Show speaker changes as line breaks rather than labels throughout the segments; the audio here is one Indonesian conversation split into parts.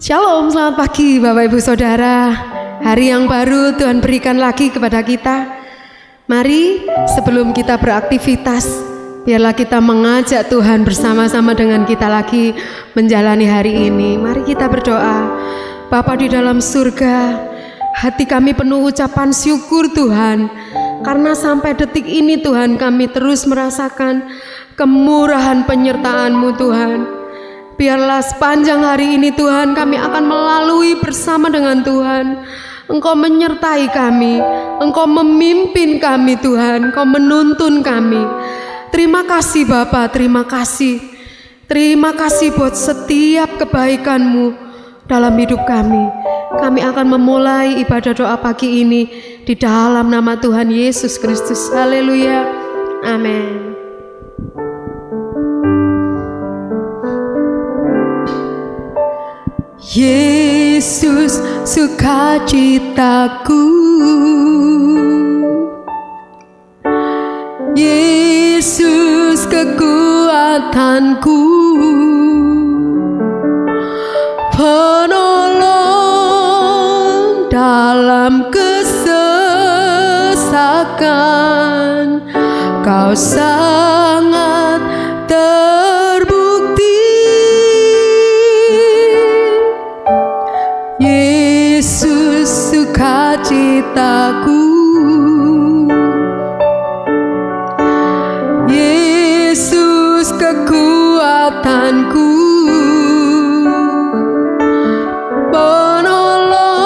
Shalom, selamat pagi Bapak Ibu Saudara. Hari yang baru Tuhan berikan lagi kepada kita. Mari sebelum kita beraktivitas, biarlah kita mengajak Tuhan bersama-sama dengan kita lagi menjalani hari ini. Mari kita berdoa. Bapa di dalam surga, hati kami penuh ucapan syukur Tuhan, karena sampai detik ini Tuhan kami terus merasakan kemurahan penyertaan-Mu Tuhan. Biarlah sepanjang hari ini Tuhan kami akan melalui bersama dengan Tuhan. Engkau menyertai kami, Engkau memimpin kami Tuhan, Engkau menuntun kami. Terima kasih Bapa, terima kasih. Terima kasih buat setiap kebaikan-Mu dalam hidup kami. Kami akan memulai ibadah doa pagi ini di dalam nama Tuhan Yesus Kristus. Haleluya. Amin. Yesus sukacitaku, Yesus kekuatanku, penolong dalam kesesakan. Kau sangat terbukti. Yesus sukacitaku, Yesus kekuatanku, penolong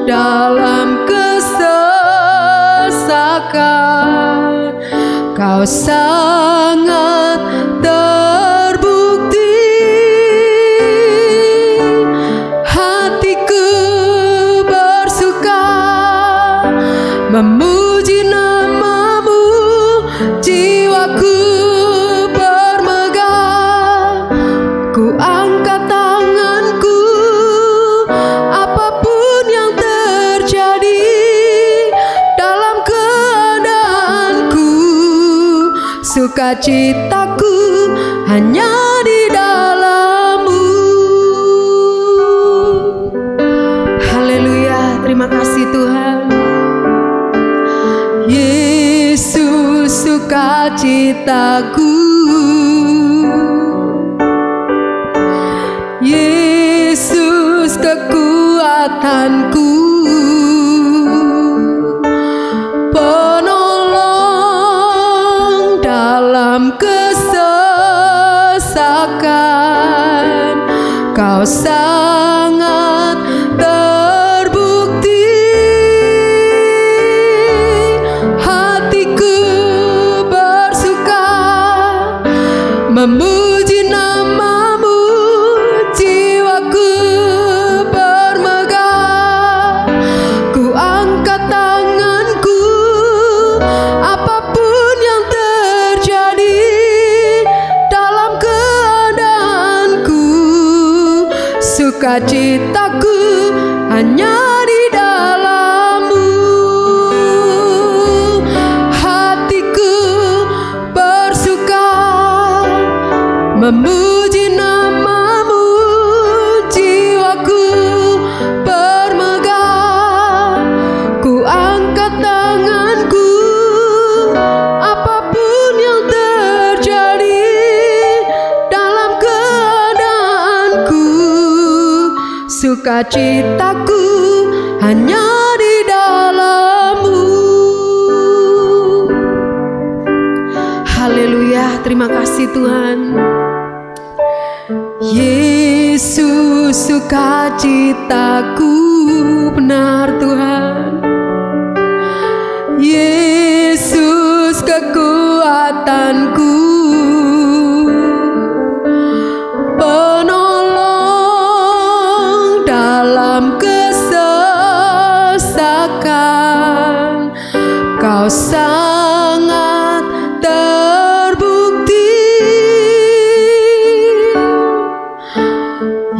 dalam kesesakan. Kau sangat terbukti. Memuji nama-Mu, jiwaku bermegah. Ku angkat tanganku, apapun yang terjadi dalam keadaanku. Sukacitaku hanya di dalam-Mu. Haleluya, terima kasih Tuhan. Yesus sukacitaku, Yesus kekuatanku, penolong dalam kesesakan. Kau sangat terbukti. Memuji nama-Mu, jiwaku bermegah. Ku angkat tanganku, apapun yang terjadi dalam keadaanku. Sukacitaku hanya di dalam-Mu. Hatiku bersuka, memuji nama-Mu, jiwaku bermegah. Ku angkat tanganku, apapun yang terjadi dalam keadaanku. Sukacitaku hanya di dalam-Mu. Haleluya, terima kasih Tuhan. Yesus sukacitaku, benar Tuhan. Yesus kekuatanku, penolong dalam kesesakan. Kau sangat terbukti.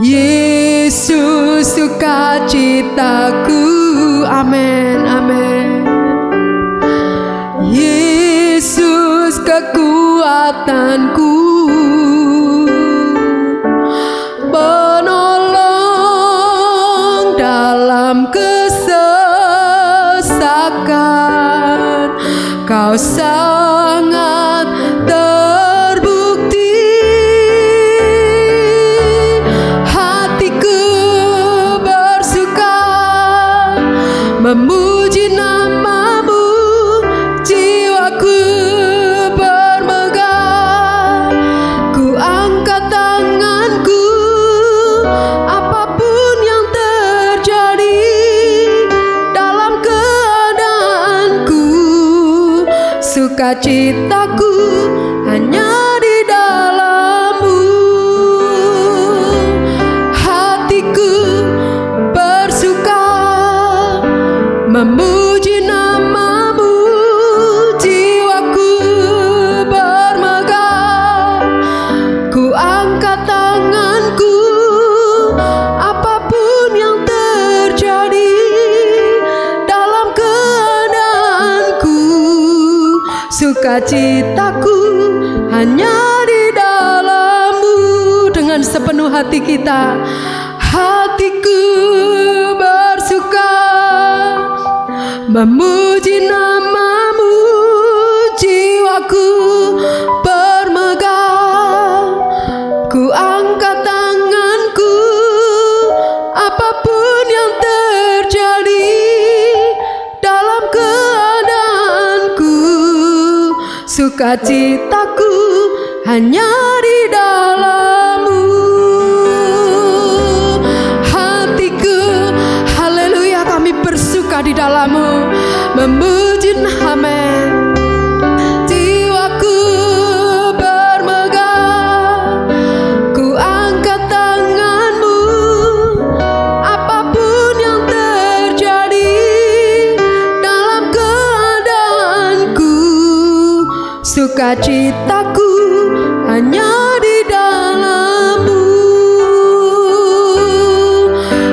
Yesus sukacitaku, amin, amin. Yesus kekuatanku, penolong dalam kesesakan, Kau sangat terbukti. Hatiku bersuka memuji nama-Mu, jiwaku bermegah. Ku angkat tanganku, apapun yang terjadi dalam keadaanku, sukacitaku hanya di dalam-Mu. Hatiku bersuka memuji nama-Mu, jiwaku bermegah. Ku angkat tanganku, apapun yang terjadi dalam keadaanku, sukacitaku hanya di dalam-Mu. Dengan sepenuh hati kita, hatiku bersuka memuji nama-Mu, jiwaku bermegah. Ku angkat tanganku, apapun yang terjadi dalam keadaanku, sukacitaku hanya di dalam-Mu. Hatiku, haleluya, kami bersuka di dalam-Mu, memuji nama-Mu. Jiwaku bermegah, ku angkat tangan-Mu, apapun yang terjadi dalam keadaanku, sukacitaku hanya di dalam-Mu.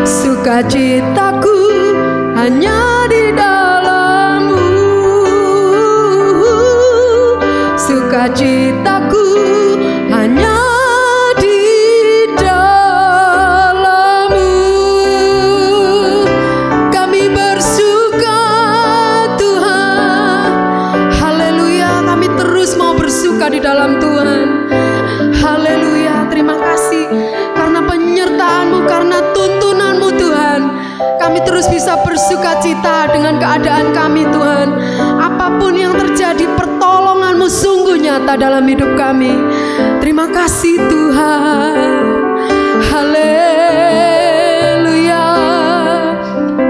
Sukacitaku hanya di dalam-Mu. Sukacitaku hanya di dalam-Mu. Kami bersuka Tuhan, haleluya, kami terus mau bersuka di dalam Tuhan. Haleluya, terima kasih karena penyertaan-Mu, karena tuntunan-Mu Tuhan. Kami terus bisa bersuka cita dengan keadaan kami Tuhan. Apapun yang terjadi, pertolongan-Mu sungguh nyata dalam hidup kami. Terima kasih Tuhan. Haleluya,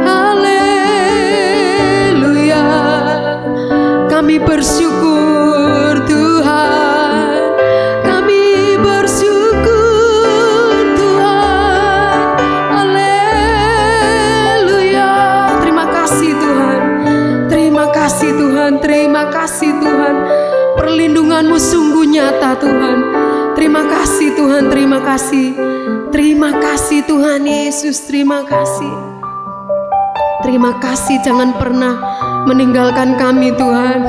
haleluya. Kami bersyukur Tuhan, kami bersyukur Tuhan. Haleluya. Terima kasih Tuhan, terima kasih Tuhan, terima kasih Tuhan. Perlindungan-Mu sungguh nyata Tuhan. Terima kasih Tuhan, terima kasih. Terima kasih Tuhan Yesus, terima kasih. Terima kasih, jangan pernah meninggalkan kami Tuhan.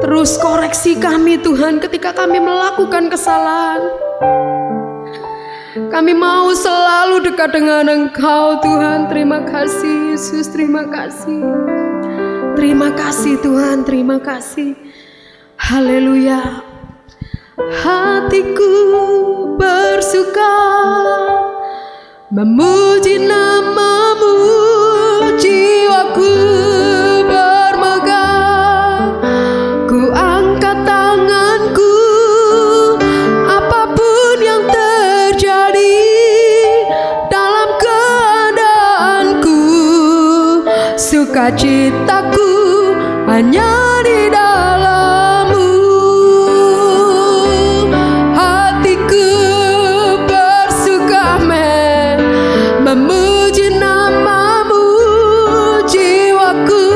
Terus koreksi kami Tuhan ketika kami melakukan kesalahan. Kami mau selalu dekat dengan Engkau Tuhan. Terima kasih Yesus, terima kasih. Terima kasih Tuhan, terima kasih. Haleluya. Hatiku bersuka memuji nama-Mu, jiwaku bermegah. Ku angkat tanganku, apapun yang terjadi dalam keadaanku, sukacitaku hanya di dalam-Mu. Hatiku bersuka memuji nama-Mu, jiwaku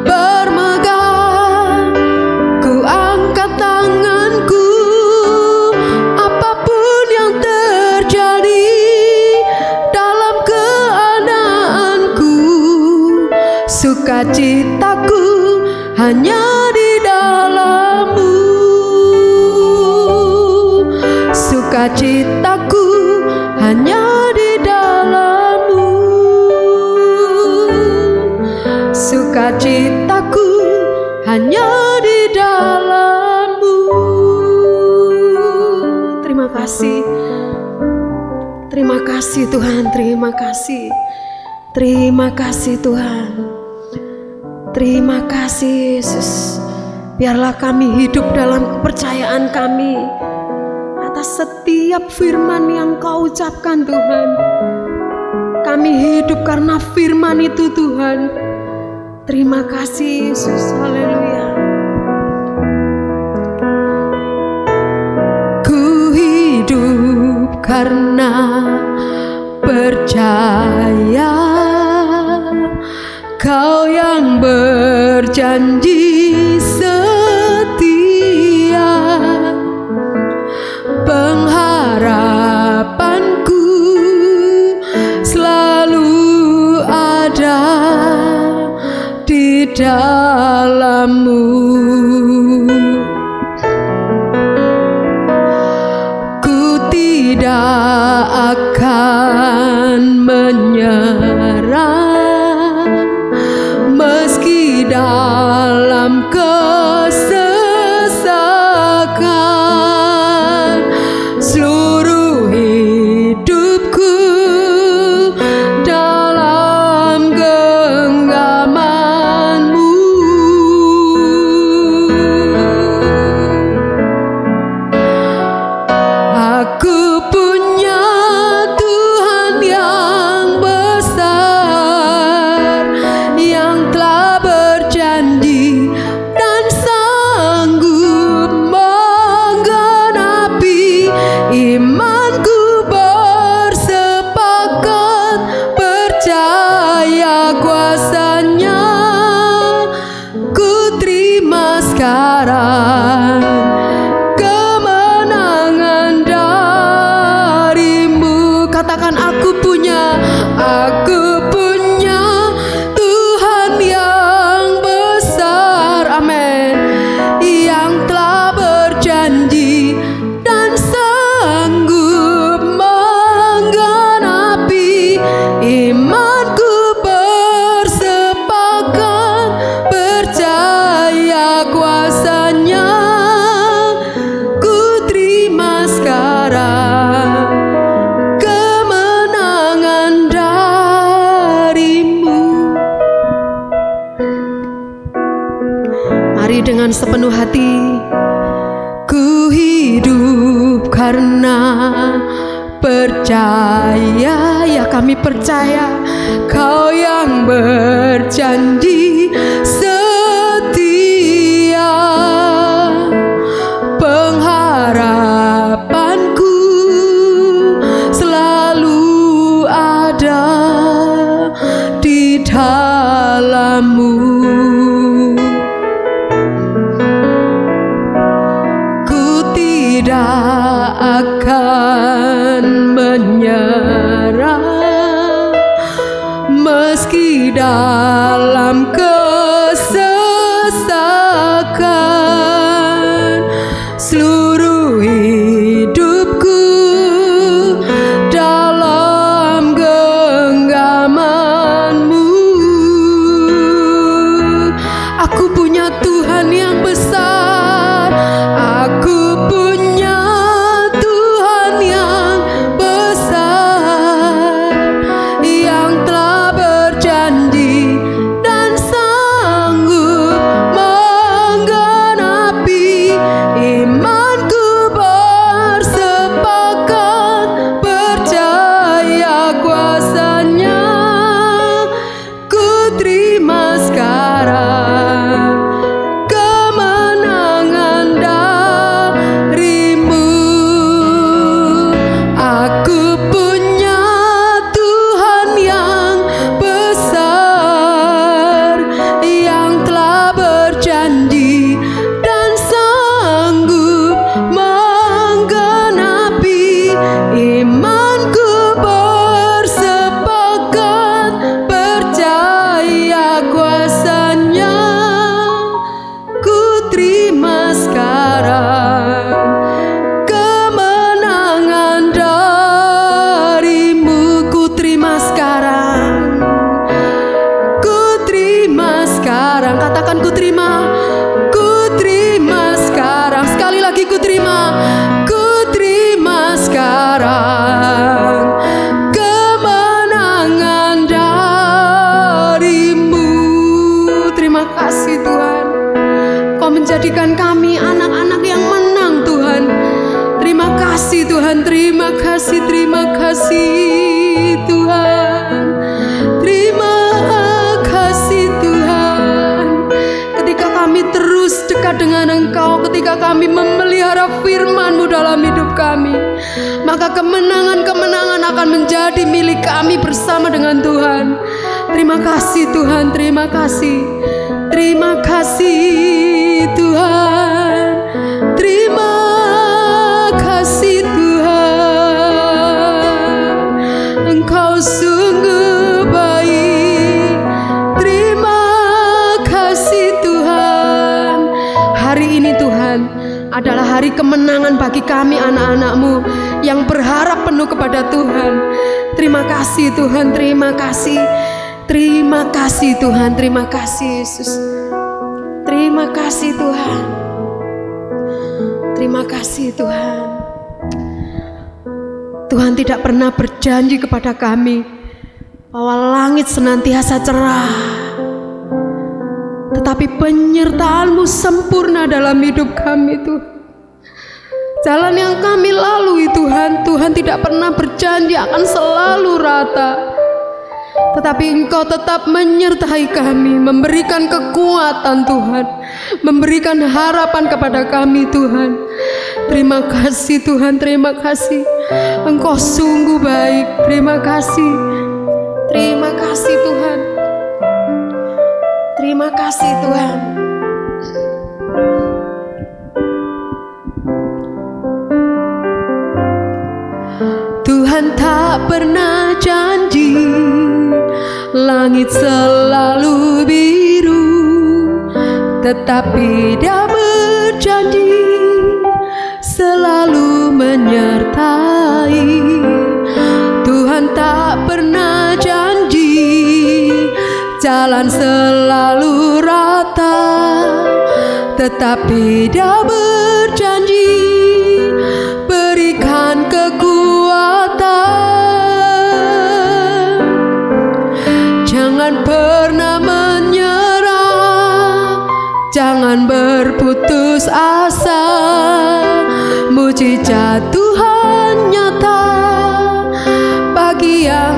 bermegah. Ku angkat tanganku, apapun yang terjadi dalam keadaanku, sukacitaku hanya di dalam-Mu. Sukacitaku hanya di dalam kasih. Terima kasih Tuhan, terima kasih. Terima kasih Tuhan. Terima kasih Yesus. Biarlah kami hidup dalam kepercayaan kami atas setiap firman yang Kau ucapkan Tuhan. Kami hidup karena firman itu Tuhan. Terima kasih Yesus, haleluya. Ku hidup karena percaya Kau yang berjanji setia. Pengharapanku selalu ada di dalam-Mu. Ku tidak akan menyerah meski dalam kesesakan. Seluruh hidupku dalam genggaman-Mu. Aku punya Tuhan yang besar, yang telah berjanji dan sanggup menggenapi. Imanku bersepakat percaya kuasa-Nya. Ku terima sekarang kemenangan dari-Mu. Katakan aku punya Tuhan yang besar, amin, yang telah berjanji dan sanggup menggenapi. Imanku bersepakat percaya kuasa-Nya. Ku terima sekarang kemenangan dari-Mu. Mari dengan sepenuh hati. Ku hidup karena percaya, ya kami percaya Kau yang berjanji setia. Pengharapanku selalu ada di dalam-Mu. Ku tidak akan menyerah meski dalam kesesakan. Seluruh hidupku dalam genggaman-Mu. Aku punya Tuhan yang besar. Aku punya Tuhan yang besar, yang telah berjanji dan sanggup menggenapi. Imanku bersepakat percaya kuasa-Nya. Ku terima sekarang kemenangan dari-Mu. Aku punya Tuhan yang besar, yang telah berjanji dan sanggup menggenapi. Imanku bersepakat percaya kuasa-Nya. Ku terima sekarang kemenangan dari-Mu. Ku terima sekarang. Ku terima sekarang. Katakan ku terima. Ku terima sekarang. Sekali lagi ku terima. Ku terima Engkau menjadikan kami anak-anak yang menang Tuhan. Terima kasih Tuhan, terima kasih Tuhan. Terima kasih Tuhan. Ketika kami terus dekat dengan Engkau, ketika kami memelihara firman-Mu dalam hidup kami, maka kemenangan-kemenangan akan menjadi milik kami bersama dengan Tuhan. Terima kasih Tuhan, terima kasih. Terima kasih Tuhan. Terima kasih Tuhan. Engkau sungguh baik. Terima kasih Tuhan. Hari ini Tuhan adalah hari kemenangan bagi kami anak-anak-Mu yang berharap penuh kepada Tuhan. Terima kasih Tuhan, terima kasih. Terima kasih Tuhan, terima kasih Yesus. Terima kasih Tuhan. Terima kasih Tuhan. Tuhan tidak pernah berjanji kepada kami bahwa langit senantiasa cerah, tetapi penyertaan-Mu sempurna dalam hidup kami Tuhan. Jalan yang kami lalui Tuhan, Tuhan tidak pernah berjanji akan selalu rata, tetapi Engkau tetap menyertai kami, memberikan kekuatan Tuhan, memberikan harapan kepada kami Tuhan. Terima kasih Tuhan, terima kasih. Engkau sungguh baik. Terima kasih. Terima kasih Tuhan. Terima kasih Tuhan. Tuhan tak pernah janji langit selalu biru, tetapi Dia berjanji selalu menyertai. Tuhan tak pernah janji jalan selalu rata, tetapi Dia berjanji berikan kekuatan. Jangan pernah menyerah, jangan berputus asa. Mujizat Tuhan nyata bagi yang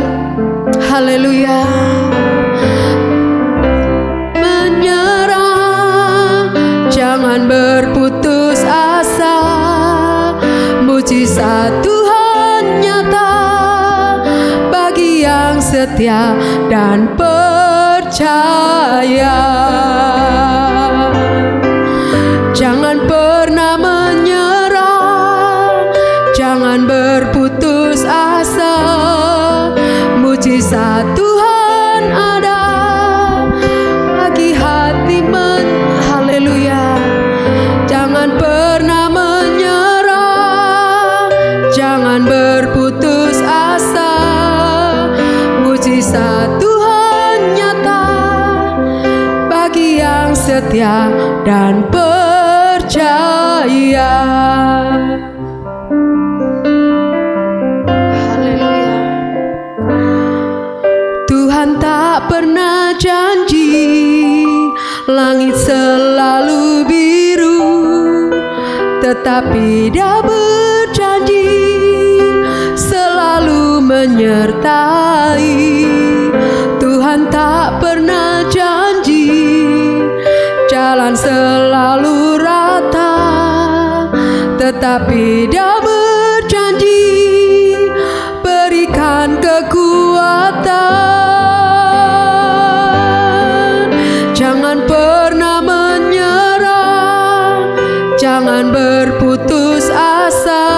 haleluya. Menyerah, jangan berputus asa. Mujizat Tuhan nyata bagi yang setia dan percaya. Jangan pernah menyerah, jangan berputus asa. Mujizat Tuhan ada bagi hati haleluya. Jangan pernah menyerah, jangan berputus asa. Mujizat Tuhan nyata bagi yang setia dan percaya. Haleluya. Tuhan tak pernah janji langit selalu biru, tetapi Dia berjanji selalu menyertai. Tuhan tak pernah janji jalan selalu rata, tetapi Dia berjanji berikan kekuatan. Jangan pernah menyerah, jangan berputus asa.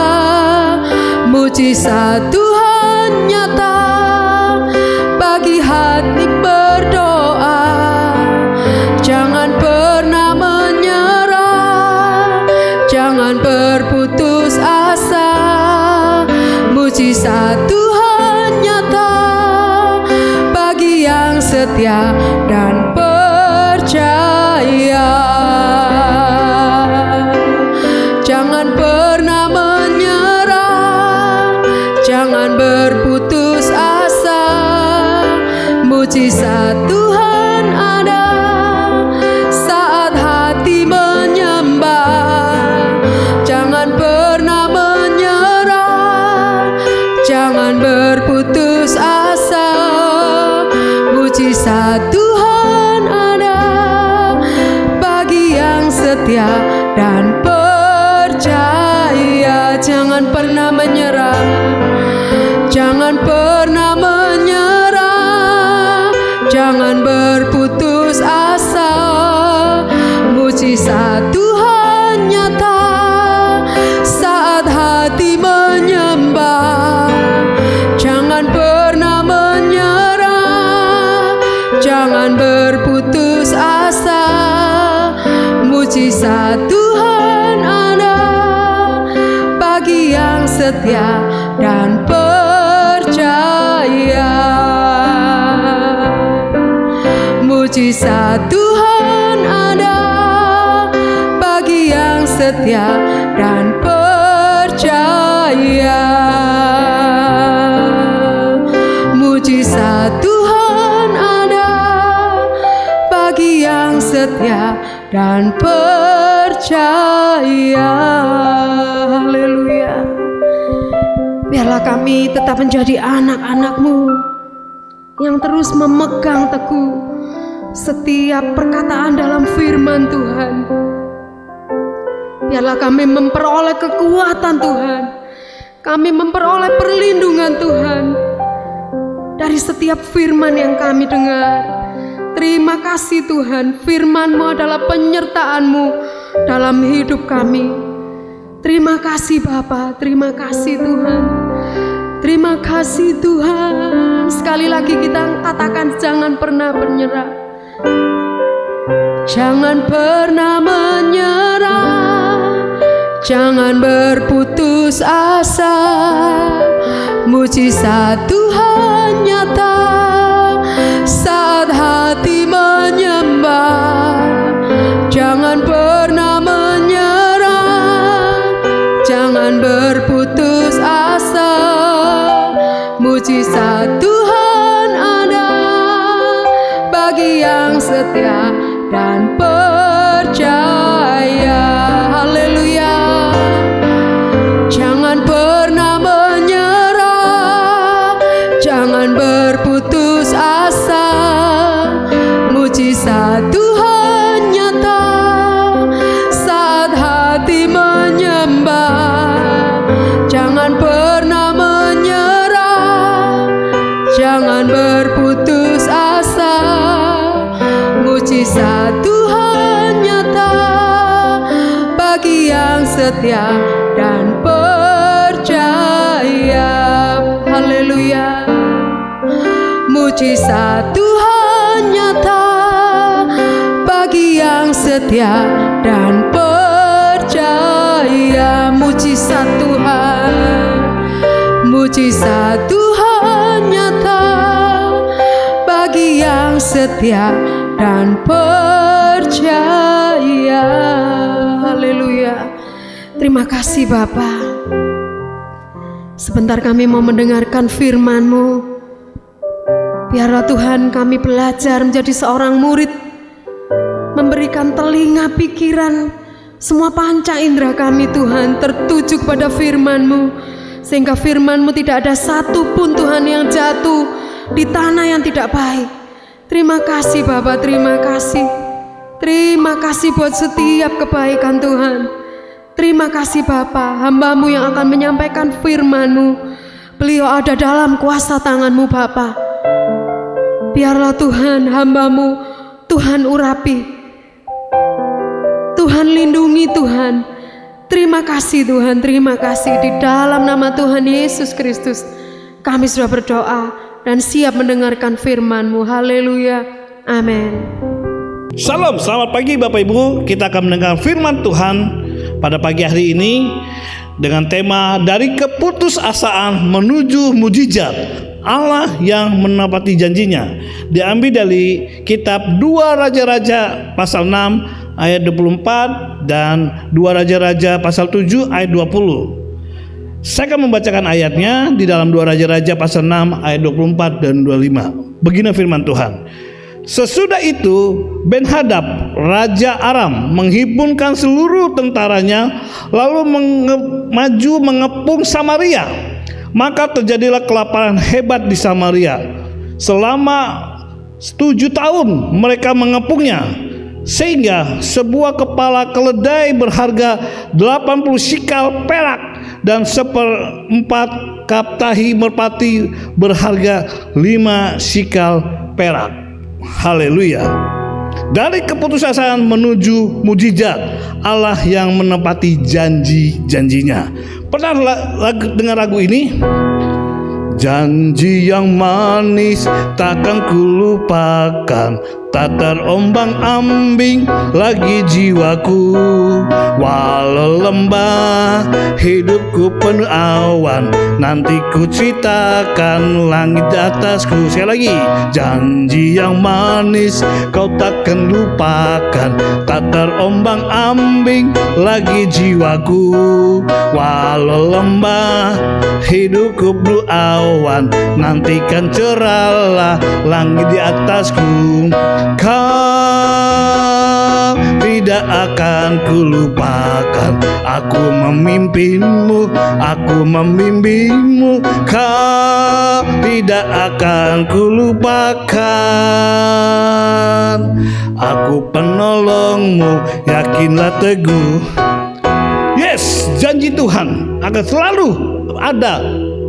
Mujizat Tuhan nyata bagi hati berdoa. Jangan pernah menyerah, jangan berputus asa. Mujizat Tuhan nyata bagi yang setia dan percaya. Jangan pernah menyerah, jangan berputus asa. Mujizat Tuhan ada saat hati menyerah. dan percaya. Jangan pernah menyerah, jangan pernah menyerah, jangan berputus asa. Mujizat Tuhan nyata saat hati menyembah. Jangan pernah menyerah, jangan berputus asa. Mujizat Tuhan ada bagi yang setia dan percaya. Mujizat Tuhan ada bagi yang setia dan percaya. Mujizat Tuhan ada bagi yang setia dan percaya. Haleluya. Biarlah kami tetap menjadi anak-anak-Mu yang terus memegang teguh setiap perkataan dalam firman Tuhan. Biarlah kami memperoleh kekuatan Tuhan, kami memperoleh perlindungan Tuhan dari setiap firman yang kami dengar. Terima kasih Tuhan, firman-Mu adalah penyertaan-Mu dalam hidup kami. Terima kasih Bapa, terima kasih Tuhan. Terima kasih Tuhan. Sekali lagi kita katakan, jangan pernah menyerah, jangan pernah menyerah, jangan berputus asa. Mujizat Tuhan nyata saat hati menyembah. Jangan pernah menyerah, jangan berputus asa. Mujizat Tuhan ada bagi yang setia dan percaya. Haleluya. Jangan pernah menyerah, jangan berputus asa. Mujizat Tuhan nyata saat hati menyembah. Jangan pernah menyerah, jangan berputus asa. Mujizat Tuhan nyata bagi yang setia dan percaya. Haleluya. Mujizat Tuhan nyata bagi yang setia dan percaya. Mujizat Tuhan, mujizat Tuhan nyata bagi yang setia dan percaya. Haleluya. Terima kasih Bapa. Sebentar kami mau mendengarkan firman-Mu. Biarlah Tuhan kami belajar menjadi seorang murid, memberikan telinga, pikiran, semua panca indera kami Tuhan tertuju kepada firman-Mu, sehingga firman-Mu tidak ada satu pun Tuhan yang jatuh di tanah yang tidak baik. Terima kasih Bapa, terima kasih. Terima kasih buat setiap kebaikan Tuhan. Terima kasih Bapa, hamba-Mu yang akan menyampaikan firman-Mu. Beliau ada dalam kuasa tangan-Mu Bapa. Biarlah Tuhan hamba-Mu, Tuhan urapi, Tuhan lindungi Tuhan. Terima kasih Tuhan, terima kasih. Di dalam nama Tuhan Yesus Kristus kami sudah berdoa dan siap mendengarkan firman-Mu. Haleluya, amin.
Salam, selamat pagi Bapak Ibu. Kita akan mendengar firman Tuhan pada pagi hari ini dengan tema dari keputusasaan menuju mujizat, Allah yang menepati janjinya. Diambil dari kitab 2 Raja-Raja pasal 6 ayat 24 dan 2 Raja-Raja pasal 7 ayat 20. Saya akan membacakan ayatnya di dalam 2 Raja-Raja pasal 6 ayat 24 dan 25. Begini firman Tuhan. Sesudah itu Ben-Hadad Raja Aram menghimpunkan seluruh tentaranya lalu maju mengepung Samaria. Maka terjadilah kelaparan hebat di Samaria. Selama 7 tahun mereka mengepungnya Sehingga sebuah kepala keledai berharga 80 sikal perak dan 1/4 kap tahi merpati berharga 5 sikal perak. Haleluya. Dari keputusasaan menuju mujizat, Allah yang menepati janji-janjinya. Pernah dengar lagu ini? Janji yang manis takkan kulupakan, tak terombang-ambing lagi jiwaku. Walau lembah hidupku penuh awan, nanti ku ceritakan langit di atasku. Sekali lagi, janji yang manis kau takkan lupakan, tak terombang-ambing lagi jiwaku. Walau lembah hidupku penuh awan, nantikan cerahlah langit di atasku. Kau tidak akan kulupakan, aku memimpinmu, aku membimbingmu. Kau tidak akan kulupakan, aku penolongmu, yakinlah teguh. Yes, janji Tuhan akan selalu ada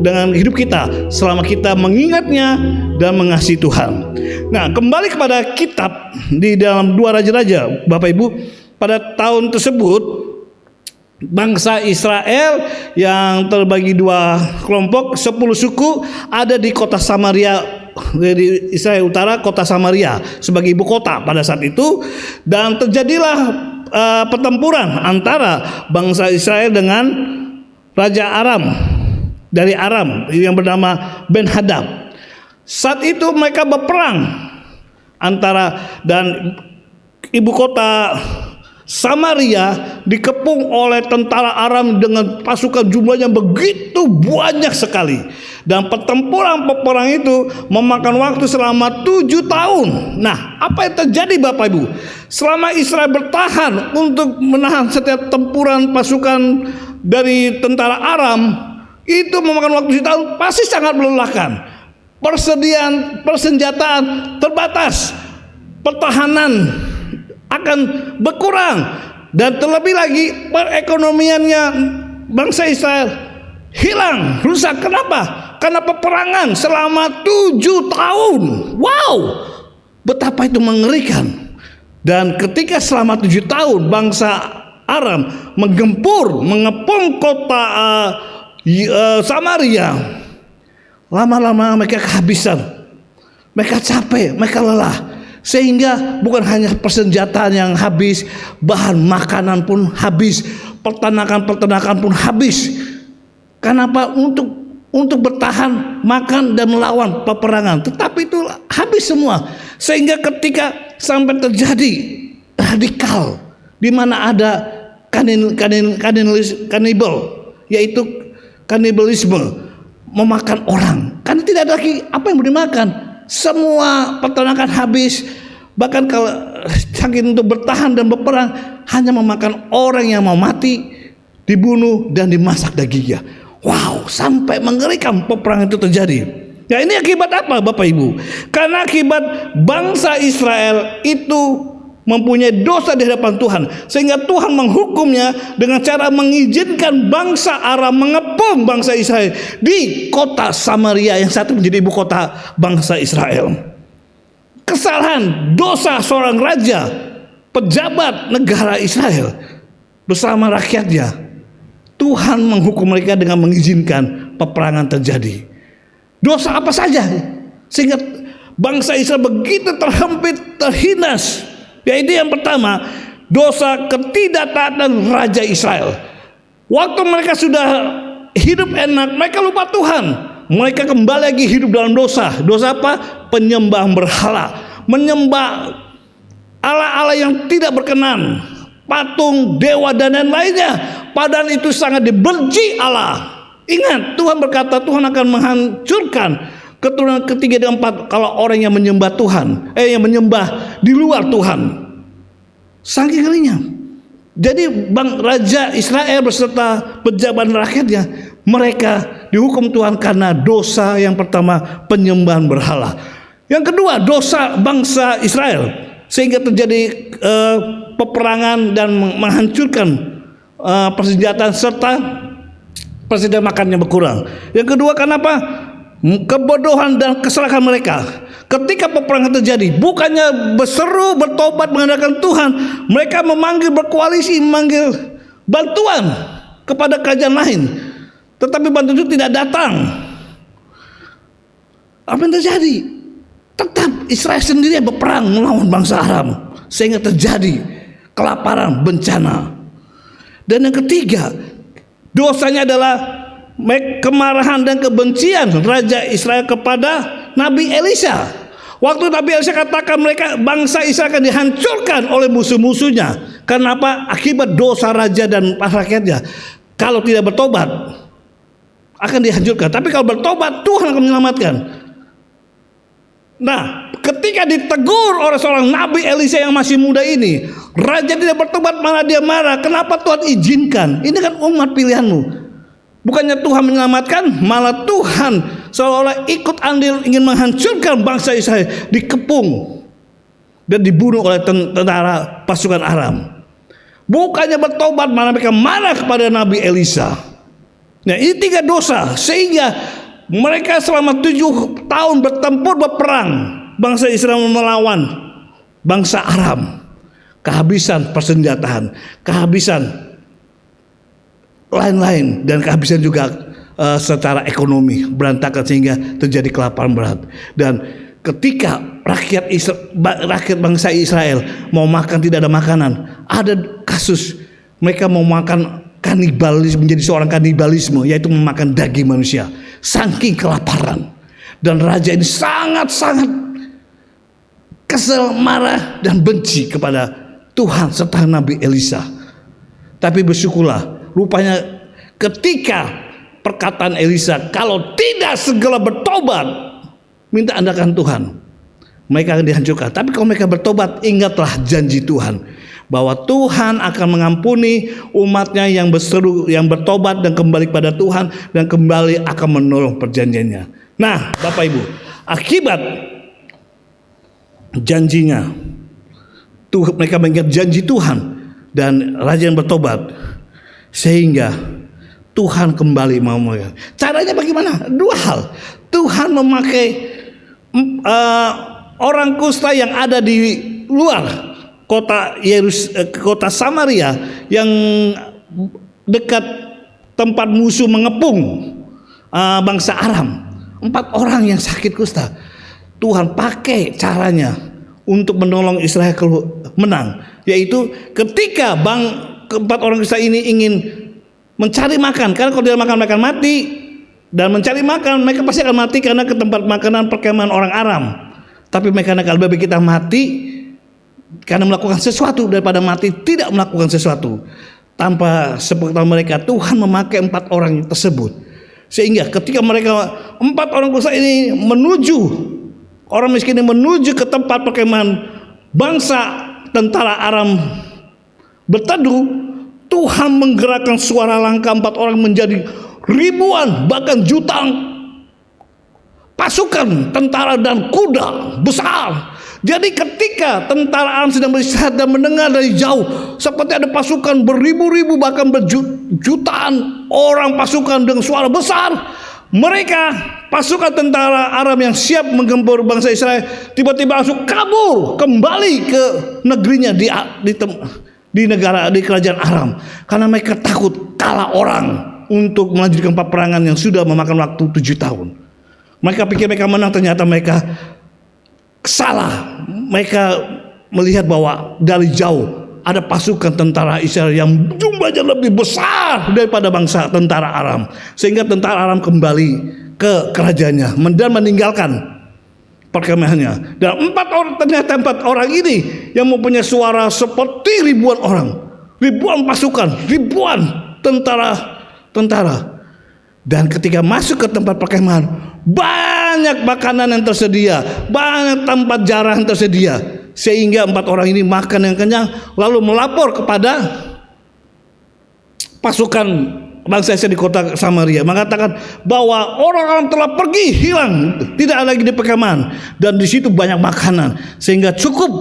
dengan hidup kita selama kita mengingatnya dan mengasihi Tuhan. Nah, kembali kepada kitab di dalam 2 Raja-Raja, Bapak Ibu, pada tahun tersebut bangsa Israel yang terbagi 2 kelompok, 10 suku ada di kota Samaria, dari Israel Utara, kota Samaria sebagai ibu kota pada saat itu, dan terjadilah pertempuran antara bangsa Israel dengan Raja Aram dari Aram yang bernama Ben-Hadad. Saat itu mereka berperang antara, dan ibu kota Samaria dikepung oleh tentara Aram dengan pasukan jumlahnya begitu banyak sekali. Dan peperang itu memakan waktu selama 7 tahun. Nah, apa yang terjadi Bapak Ibu? Selama Israel bertahan untuk menahan setiap tempuran pasukan dari tentara Aram, itu memakan waktu 7 tahun, pasti sangat melelahkan. Persenjataan terbatas, pertahanan akan berkurang, dan terlebih lagi perekonomiannya bangsa Israel hilang, rusak. Kenapa? Karena peperangan selama 7 tahun. Wow, betapa itu mengerikan. Dan ketika selama 7 tahun bangsa Aram mengepung kota Samaria, lama-lama mereka kehabisan, mereka capek, mereka lelah, sehingga bukan hanya persenjataan yang habis, bahan makanan pun habis, peternakan pun habis. Kenapa? Untuk bertahan, makan dan melawan peperangan, tetapi itu habis semua. Sehingga ketika sampai terjadi radikal, di mana ada kanibal, yaitu kanibalisme, memakan orang, karena tidak ada lagi apa yang mau dimakan. Semua peternakan habis, bahkan kalau saking untuk bertahan dan berperang, hanya memakan orang yang mau mati, dibunuh dan dimasak dagingnya. Wow, sampai mengerikan peperangan itu terjadi. Ya, ini akibat apa Bapak Ibu? Karena akibat bangsa Israel itu mempunyai dosa di hadapan Tuhan, sehingga Tuhan menghukumnya dengan cara mengizinkan bangsa Aram mengepung bangsa Israel di kota Samaria yang saat itu menjadi ibu kota bangsa Israel. Kesalahan, dosa seorang raja, pejabat negara Israel bersama rakyatnya, Tuhan menghukum mereka dengan mengizinkan peperangan terjadi. Dosa apa saja sehingga bangsa Israel begitu terhempit, terhindas? Yaitu yang pertama, dosa ketidaktaatan Raja Israel. Waktu mereka sudah hidup enak, mereka lupa Tuhan. Mereka kembali lagi hidup dalam dosa. Dosa apa? Penyembah berhala, menyembah Allah-Allah yang tidak berkenan, patung, dewa dan lain-lainnya. Padahal itu sangat dibenci Allah. Ingat, Tuhan berkata Tuhan akan menghancurkan keturunan ketiga dan keempat kalau orang yang menyembah Tuhan, yang menyembah di luar Tuhan. Saking ngerinya. Jadi Raja Israel beserta pejabat rakyatnya, mereka dihukum Tuhan karena dosa yang pertama, penyembahan berhala. Yang kedua, dosa bangsa Israel, sehingga terjadi peperangan dan menghancurkan persenjataan serta persediaan makannya berkurang. Yang kedua, kenapa? Kebodohan dan kesalahan mereka. Ketika peperangan terjadi, bukannya berseru, bertobat, mengandalkan Tuhan, mereka memanggil, berkoalisi, memanggil bantuan kepada kerajaan lain, tetapi bantuan itu tidak datang. Apa yang terjadi? Tetap Israel sendiri berperang melawan bangsa Aram, sehingga terjadi kelaparan, bencana. Dan yang ketiga, dosanya adalah kemarahan dan kebencian Raja Israel kepada Nabi Elisa. Waktu Nabi Elisa katakan mereka, bangsa Israel akan dihancurkan oleh musuh-musuhnya. Kenapa? Akibat dosa raja dan rakyatnya. Kalau tidak bertobat, akan dihancurkan. Tapi kalau bertobat, Tuhan akan menyelamatkan. Nah, ketika ditegur oleh seorang Nabi Elisa yang masih muda ini, raja tidak bertobat, malah dia marah. Kenapa Tuhan izinkan? Ini kan umat pilihanmu. Bukannya Tuhan menyelamatkan, malah Tuhan seolah-olah ikut andil ingin menghancurkan bangsa Israel, dikepung dan dibunuh oleh tentara pasukan Aram. Bukannya bertobat, malah mereka marah kepada Nabi Elisa. Nah, ini 3 dosa sehingga mereka selama 7 tahun bertempur, berperang, bangsa Israel melawan bangsa Aram, kehabisan persenjataan, kehabisan lain-lain, dan kehabisan juga secara ekonomi berantakan sehingga terjadi kelaparan berat. Dan ketika rakyat bangsa Israel mau makan, tidak ada makanan, ada kasus mereka mau makan kanibalisme, menjadi seorang kanibalisme, yaitu memakan daging manusia, saking kelaparan. Dan raja ini sangat-sangat kesel, marah, dan benci kepada Tuhan serta Nabi Elisa. Tapi bersyukurlah, rupanya ketika perkataan Elisa, kalau tidak segera bertobat, minta andalkan Tuhan, mereka akan dihancurkan. Tapi kalau mereka bertobat, ingatlah janji Tuhan, bahwa Tuhan akan mengampuni umatnya yang berseru, yang bertobat dan kembali pada Tuhan, dan kembali akan menolong perjanjiannya. Nah, Bapak Ibu, akibat janjinya, mereka mengingat janji Tuhan dan raja yang bertobat, sehingga Tuhan kembali mau mereka. Caranya bagaimana? 2 hal. Tuhan memakai orang kusta yang ada di luar kota Samaria, yang dekat tempat musuh mengepung bangsa Aram. 4 orang yang sakit kusta. Tuhan pakai caranya untuk menolong Israel menang, yaitu ketika 4 orang kusta ini ingin mencari makan, karena kalau dia makan mereka mati, dan mencari makan mereka pasti akan mati karena ke tempat makanan perkemahan orang Aram. Tapi mereka lebih baik kita mati karena melakukan sesuatu daripada mati tidak melakukan sesuatu. Tanpa sepengetahuan mereka, Tuhan memakai 4 orang tersebut, sehingga ketika mereka 4 orang kusta ini orang miskin ini menuju ke tempat perkemahan bangsa tentara Aram berteduh, Tuhan menggerakkan suara langka 4 orang menjadi ribuan, bahkan jutaan pasukan tentara dan kuda besar. Jadi ketika tentara Aram sedang beristirahat dan mendengar dari jauh seperti ada pasukan beribu-ribu, bahkan berjutaan orang pasukan dengan suara besar, mereka pasukan tentara Aram yang siap menggempur bangsa Israel tiba-tiba langsung kabur kembali ke negerinya di kerajaan Aram, karena mereka takut kalah orang untuk melanjutkan peperangan yang sudah memakan waktu 7 tahun. Mereka pikir mereka menang, ternyata mereka salah. Mereka melihat bahwa dari jauh ada pasukan tentara Israel yang jumlahnya lebih besar daripada bangsa tentara Aram, sehingga tentara Aram kembali ke kerajaannya dan meninggalkan perkemahannya. Dan 4 orang ini yang mempunyai suara seperti ribuan orang, ribuan pasukan, ribuan tentara. Dan ketika masuk ke tempat perkemahan, banyak makanan yang tersedia, banyak tempat jarah yang tersedia, sehingga 4 orang ini makan yang kenyang, lalu melapor kepada pasukan bangsa Israel di kota Samaria, mengatakan bahwa orang-orang telah pergi, hilang, tidak lagi di perkemahan, dan di situ banyak makanan, sehingga cukup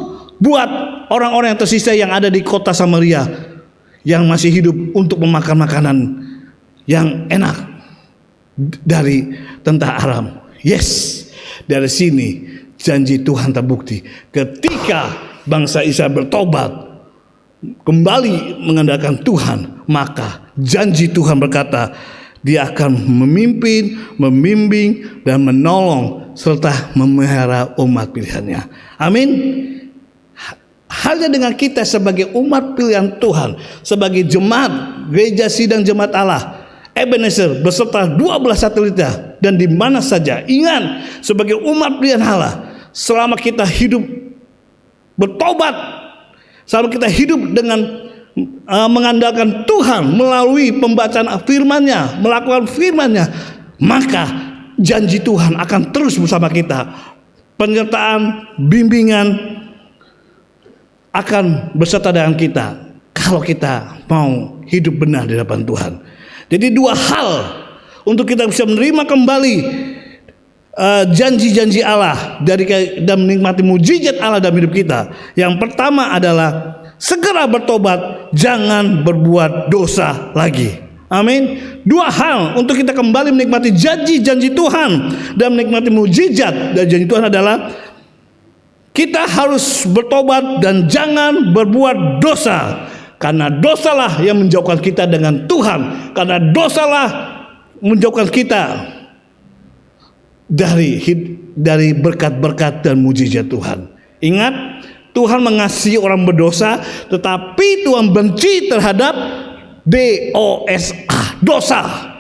buat orang-orang yang tersisa yang ada di kota Samaria yang masih hidup untuk memakan makanan yang enak dari tentara Aram. Yes, dari sini janji Tuhan terbukti. Ketika bangsa Israel bertobat, kembali mengandalkan Tuhan, maka janji Tuhan berkata, Dia akan memimpin, membimbing, dan menolong serta memelihara umat pilihannya. Amin. Halnya dengan kita sebagai umat pilihan Tuhan, sebagai jemaat gereja sidang jemaat Allah Ebenezer beserta 12 satelitnya, dan di mana saja, ingat, sebagai umat pilihan Allah, selama kita hidup bertobat, selama kita hidup dengan mengandalkan Tuhan melalui pembacaan firman-Nya, melakukan firman-Nya, maka janji Tuhan akan terus bersama kita. Penyertaan, bimbingan akan beserta dengan kita kalau kita mau hidup benar di hadapan Tuhan. Jadi dua hal untuk kita bisa menerima kembali janji-janji Allah dan menikmati mujizat Allah dalam hidup kita. Yang pertama adalah segera bertobat, jangan berbuat dosa lagi. Amin. Dua hal untuk kita kembali menikmati janji-janji Tuhan dan menikmati mujizat dan janji Tuhan adalah kita harus bertobat dan jangan berbuat dosa. Karena dosalah yang menjauhkan kita dengan Tuhan. Karena dosalah menjauhkan kita dari berkat-berkat dan mujizat Tuhan. Ingat, Tuhan mengasihi orang berdosa, tetapi Tuhan benci terhadap dosa.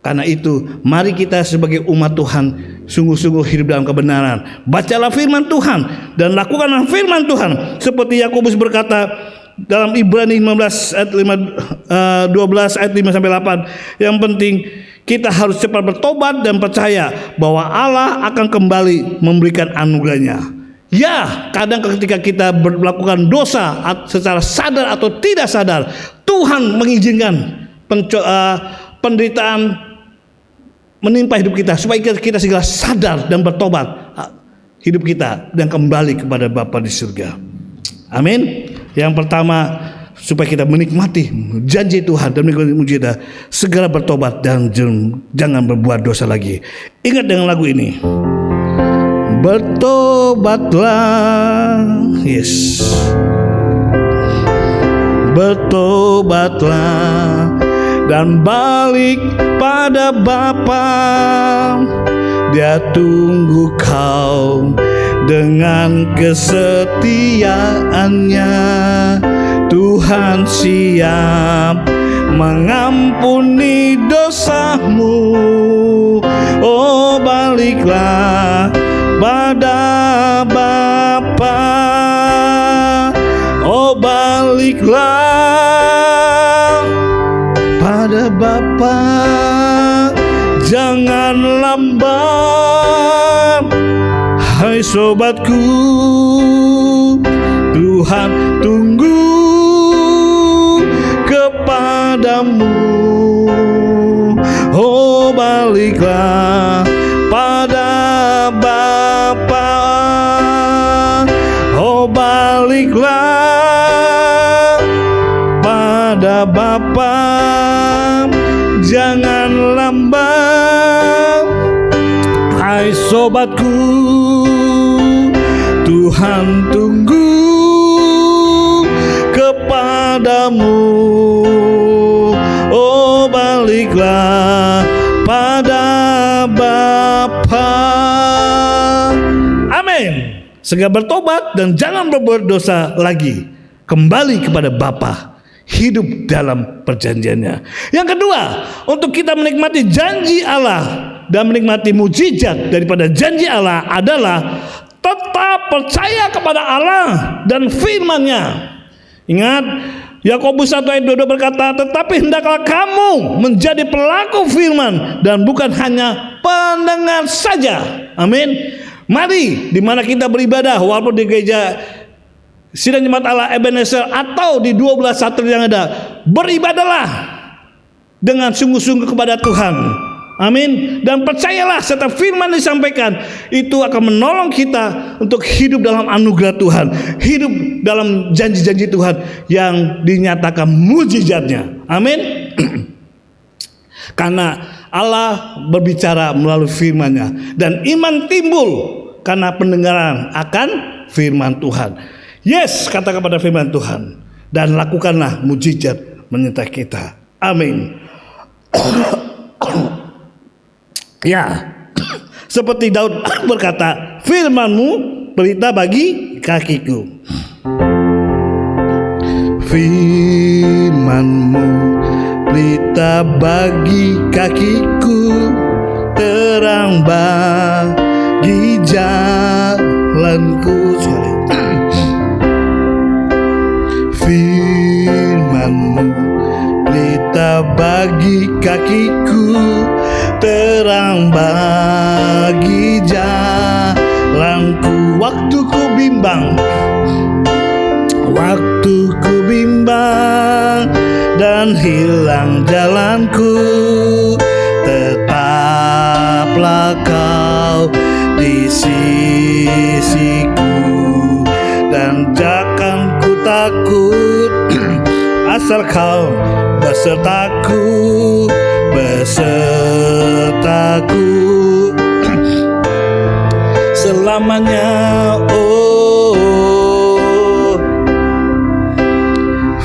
Karena itu, mari kita sebagai umat Tuhan sungguh-sungguh hidup dalam kebenaran. Bacalah firman Tuhan dan lakukanlah firman Tuhan. Seperti Yakobus berkata dalam Ibrani 15 ayat 12 ayat 5 sampai 8. Yang penting kita harus cepat bertobat dan percaya bahwa Allah akan kembali memberikan anugerahnya. Ya, kadang ketika kita melakukan dosa secara sadar atau tidak sadar, Tuhan mengizinkan penderitaan menimpa hidup kita supaya kita segera sadar dan bertobat hidup kita dan kembali kepada Bapa di surga. Amin. Yang pertama, supaya kita menikmati janji Tuhan dan menikmati mujizat, segera bertobat dan jangan berbuat dosa lagi. Ingat dengan lagu ini. Bertobatlah, yes. Bertobatlah dan balik pada Bapa. Dia tunggu kau dengan kesetiaannya. Tuhan siap mengampuni dosamu. Oh, baliklah pada Bapa. Oh, baliklah pada Bapa. Jangan lambat, hai sobatku. Tuhan tunggu kepadamu. Oh, baliklah pada Bapa. Oh, baliklah pada Bapa. Jangan lambat, hai sobatku. Tuhan tunggu kepadamu. Oh, baliklah pada Bapa. Amin. Segera bertobat dan jangan berbuat dosa lagi. Kembali kepada Bapa. Hidup dalam perjanjiannya. Yang kedua, untuk kita menikmati janji Allah dan menikmati mujizat daripada janji Allah adalah tetap percaya kepada Allah dan firman-Nya. Ingat, Yakobus 1 ayat 22 berkata, tetapi hendaklah kamu menjadi pelaku firman dan bukan hanya pendengar saja. Amin. Mari, di mana kita beribadah, walaupun di gereja sidang jemaat Allah Ebenezer atau di 12 satelit yang ada, beribadahlah dengan sungguh-sungguh kepada Tuhan. Amin. Dan percayalah, setiap firman disampaikan itu akan menolong kita untuk hidup dalam anugerah Tuhan, hidup dalam janji-janji Tuhan yang dinyatakan mujizatnya. Amin. Karena Allah berbicara melalui firman-Nya, dan iman timbul karena pendengaran akan firman Tuhan. Yes, katakan pada firman Tuhan, dan lakukanlah mujizat menyertai kita. Amin. Ya, seperti Daud berkata, firman-Mu pelita bagi kakiku. Firman-Mu pelita bagi kakiku, terang bagi jalanku. Firman-Mu pelita bagi kakiku, terang bagi jalanku. Waktuku bimbang dan hilang jalanku, tetaplah Kau di sisiku, dan jangan ku takut asal Kau besertaku selamanya. Oh,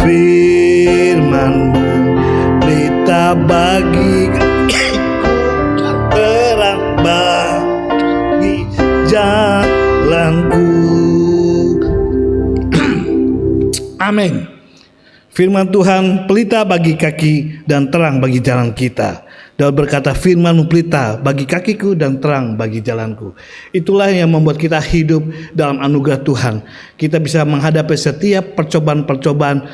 firman-Mu pelita bagi kakiku, terang bagi jalanku. Amin. Firman Tuhan pelita bagi kaki dan terang bagi jalan kita. Daud berkata, firman-Mu pelita bagi kakiku dan terang bagi jalanku. Itulah yang membuat kita hidup dalam anugerah Tuhan. Kita bisa menghadapi setiap percobaan-percobaan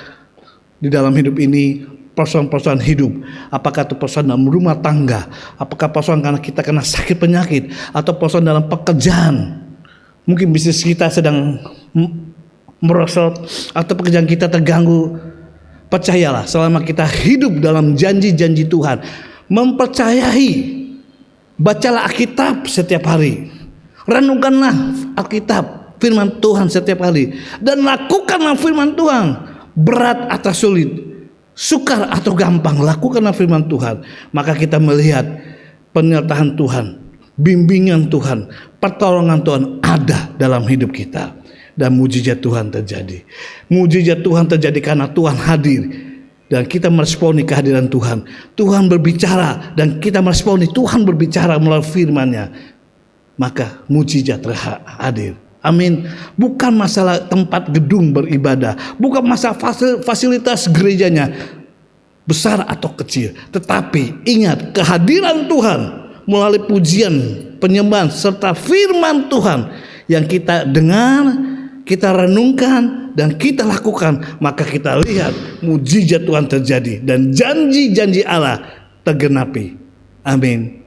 di dalam hidup ini, persoalan-persoalan hidup. Apakah itu persoalan dalam rumah tangga, apakah persoalan karena kita kena sakit penyakit, atau persoalan dalam pekerjaan. Mungkin bisnis kita sedang merosot, atau pekerjaan kita terganggu. Percayalah, selama kita hidup dalam janji-janji Tuhan, mempercayai, bacalah Alkitab setiap hari, renungkanlah Alkitab, firman Tuhan setiap hari, dan lakukanlah firman Tuhan. Berat atau sulit, sukar atau gampang, lakukanlah firman Tuhan. Maka kita melihat penyertaan Tuhan, bimbingan Tuhan, pertolongan Tuhan ada dalam hidup kita. Dan mujizat Tuhan terjadi. Mujizat Tuhan terjadi karena Tuhan hadir, dan kita meresponi kehadiran Tuhan. Tuhan berbicara dan kita meresponi Tuhan berbicara melalui firman-Nya. Maka mujizat hadir. Amin. Bukan masalah tempat gedung beribadah, bukan masalah fasilitas gerejanya besar atau kecil, tetapi ingat kehadiran Tuhan melalui pujian, penyembahan serta firman Tuhan yang kita dengar, kita renungkan dan kita lakukan, maka kita lihat mujizat Tuhan terjadi dan janji-janji Allah tergenapi. Amin.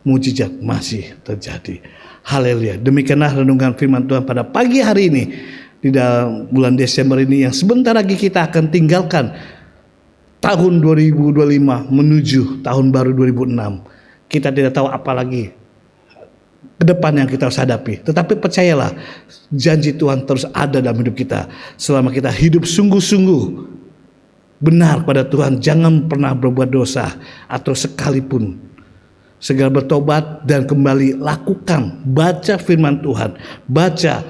Mujizat masih terjadi. Haleluya. Demikianlah renungan firman Tuhan pada pagi hari ini di dalam bulan Desember ini, yang sebentar lagi kita akan tinggalkan tahun 2025 menuju tahun baru 2006. Kita tidak tahu apa lagi ke depan yang kita harus hadapi. Tetapi percayalah, janji Tuhan terus ada dalam hidup kita. Selama kita hidup sungguh-sungguh benar pada Tuhan, jangan pernah berbuat dosa atau sekalipun. Segera bertobat dan kembali lakukan, baca firman Tuhan, baca,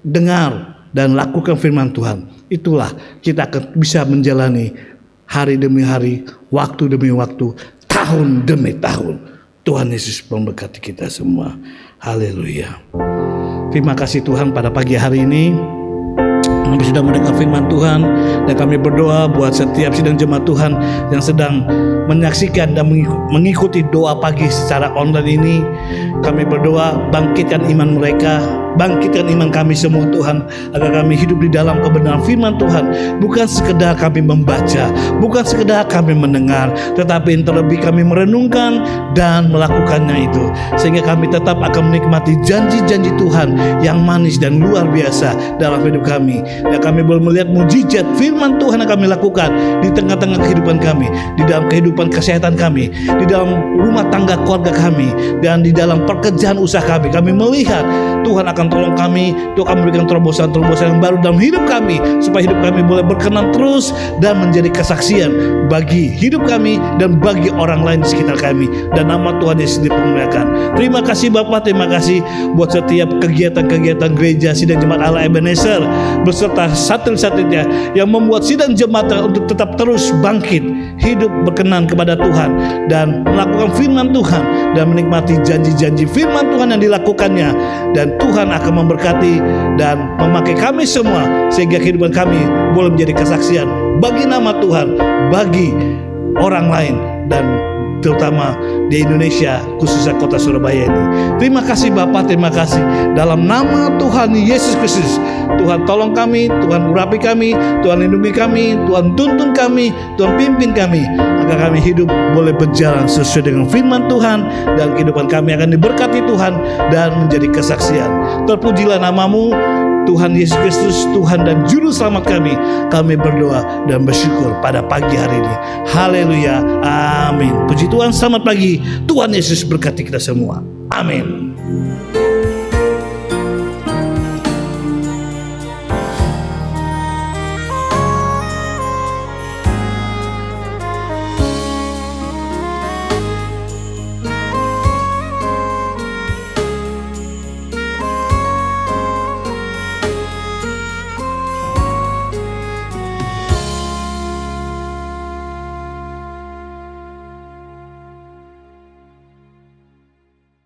dengar dan lakukan firman Tuhan. Itulah kita akan bisa menjalani hari demi hari, waktu demi waktu, tahun demi tahun. Tuhan Yesus memberkati kita semua. Haleluya. Terima kasih Tuhan pada pagi hari ini kami sudah mendengar firman Tuhan, dan kami berdoa buat setiap sidang jemaat Tuhan yang sedang menyaksikan dan mengikuti doa pagi secara online ini. Kami berdoa bangkitkan iman mereka, bangkitkan iman kami semua Tuhan, agar kami hidup di dalam kebenaran firman Tuhan. Bukan sekedar kami membaca, bukan sekedar kami mendengar, tetapi yang terlebih kami merenungkan dan melakukannya itu, sehingga kami tetap akan menikmati janji-janji Tuhan yang manis dan luar biasa dalam hidup kami. Dan kami boleh melihat mujizat firman Tuhan yang kami lakukan di tengah-tengah kehidupan kami, di dalam kehidupan kesehatan kami, di dalam rumah tangga keluarga kami, dan di dalam pekerjaan usaha kami. Kami melihat Tuhan akan tolong kami, Tuhan akan memberikan terobosan-terobosan yang baru dalam hidup kami, supaya hidup kami boleh berkenan terus dan menjadi kesaksian bagi hidup kami dan bagi orang lain di sekitar kami, dan nama Tuhan Yesus dipermuliakan. Terima kasih Bapak, terima kasih buat setiap kegiatan-kegiatan gereja Sidang Jemaat Allah Ebenezer beserta satelit-satelitnya yang membuat sidang jemaat untuk tetap terus bangkit, hidup berkenan kepada Tuhan, dan melakukan firman Tuhan dan menikmati janji-janji firman Tuhan yang dilakukannya. Dan Tuhan akan memberkati dan memakai kami semua, sehingga kehidupan kami boleh menjadi kesaksian bagi nama Tuhan, bagi orang lain, dan terutama di Indonesia, khususnya kota Surabaya ini. Terima kasih Bapak, terima kasih. Dalam nama Tuhan Yesus Kristus, Tuhan tolong kami, Tuhan urapi kami, Tuhan lindungi kami, Tuhan tuntun kami, Tuhan pimpin kami, agar kami hidup boleh berjalan sesuai dengan firman Tuhan, dan kehidupan kami akan diberkati Tuhan dan menjadi kesaksian. Terpujilah namamu Tuhan Yesus Kristus, Tuhan dan Juru Selamat kami. Kami berdoa dan bersyukur pada pagi hari ini. Haleluya, amin. Puji Tuhan, selamat pagi. Tuhan Yesus berkati kita semua. Amin.